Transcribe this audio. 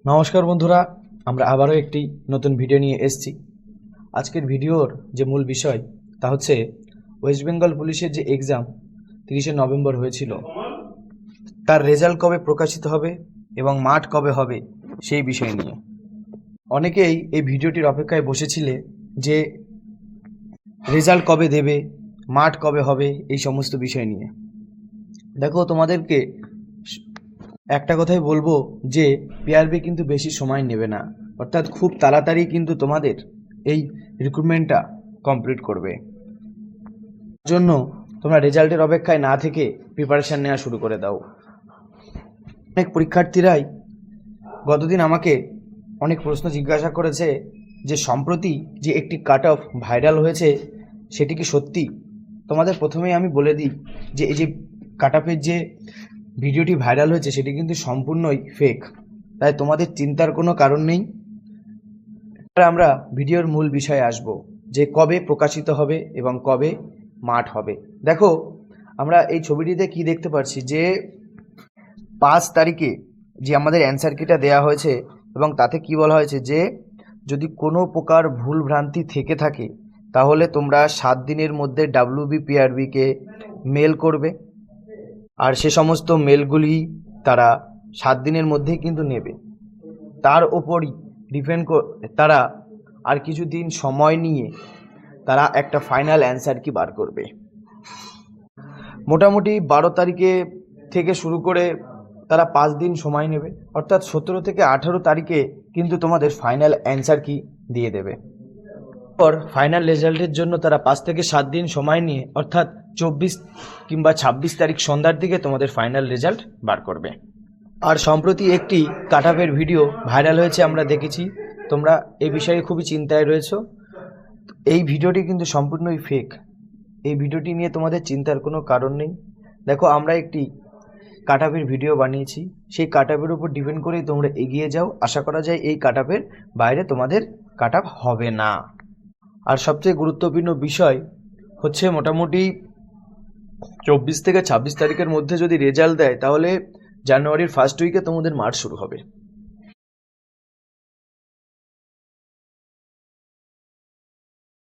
নমস্কার বন্ধুরা, আমরা আবারও একটি নতুন ভিডিও নিয়ে এসেছি। আজকের ভিডিওর যে মূল বিষয় তা হচ্ছে ওয়েস্ট বেঙ্গল পুলিশের যে এক্সাম 30শে নভেম্বর হয়েছিল তার রেজাল্ট কবে প্রকাশিত হবে এবং মাঠ কবে হবে সেই বিষয় নিয়ে। অনেকেই এই ভিডিওটির অপেক্ষায় বসেছিলে যে রেজাল্ট কবে দেবে, মাঠ কবে হবে, এই সমস্ত বিষয় নিয়ে। দেখো, তোমাদেরকে একটা কথাই বলবো যে পিআরবি কিন্তু বেশি সময় নেবে না, অর্থাৎ খুব তাড়াতাড়ি কিন্তু তোমাদের এই রিক্রুটমেন্টটা কমপ্লিট করবে। জন্য তোমরা রেজাল্টের অপেক্ষায় না থেকে প্রিপারেশান নেওয়া শুরু করে দাও। অনেক পরীক্ষার্থীরাই গতদিন আমাকে অনেক প্রশ্ন জিজ্ঞাসা করেছে যে সম্প্রতি যে একটি কাট অফ ভাইরাল হয়েছে সেটি কি সত্যি। তোমাদের প্রথমেই আমি বলে দিই যে এই যে কাট অফের যে ভিডিওটি ভাইরাল হয়েছে সেটি কিন্তু সম্পূর্ণই ফেক, তাই তোমাদের চিন্তার কোনো কারণ নেই। আমরা ভিডিওর মূল বিষয়ে আসব যে কবে প্রকাশিত হবে এবং কবে মাঠ হবে। দেখো, আমরা এই ছবিটিতে কি দেখতে পাচ্ছি যে 5 তারিখে যে আমাদের অ্যান্সার কিটা দেওয়া হয়েছে এবং তাতে কি বলা হয়েছে যে যদি কোনো প্রকার ভুল ভ্রান্তি থেকে থাকে তাহলে তোমরা 7 দিনের মধ্যে WBPRBকে মেল করবে, আর সে সমস্ত মেলগুলি তারা 7 দিনের মধ্যেই কিন্তু নেবে। তার ওপরই ডিপেন্ড তারা আর কিছু দিন সময় নিয়ে তারা একটা ফাইনাল অ্যান্সার কি বার করবে। মোটামুটি 12 তারিখে থেকে শুরু করে তারা 5 দিন সময় নেবে, অর্থাৎ 17 থেকে 18 তারিখে কিন্তু তোমাদের ফাইনাল অ্যান্সার কি দিয়ে দেবে। পর ফাইনাল রেজাল্টের জন্য তারা 5 থেকে 7 দিন সময় নিয়ে অর্থাৎ 24 কিংবা 26 তারিখ সন্ধ্যার দিকে তোমাদের ফাইনাল রেজাল্ট বার করবে। আর সম্প্রতি একটি কাট অফের ভিডিও ভাইরাল হয়েছে, আমরা দেখেছি। তোমরা এই বিষয়ে খুবই চিন্তায় রয়েছো। এই ভিডিওটি কিন্তু সম্পূর্ণই ফেক। এই ভিডিওটি নিয়ে তোমাদের চিন্তার কোনো কারণ নেই। দেখো, আমরা একটি কাট অফের ভিডিও বানিয়েছি, সেই কাট অফের উপর ডিপেন্ড করেই তোমরা এগিয়ে যাও। আশা করা যায় এই কাট অফের বাইরে তোমাদের কাট অফ হবে না। আর সবচেয়ে গুরুত্বপূর্ণ বিষয় হচ্ছে মোটামুটি 24 থেকে 26 তারিখের মধ্যে যদি রেজাল্ট দেয় তাহলে জানুয়ারির ফার্স্ট উইকে তোমাদের মার্চ শুরু হবে।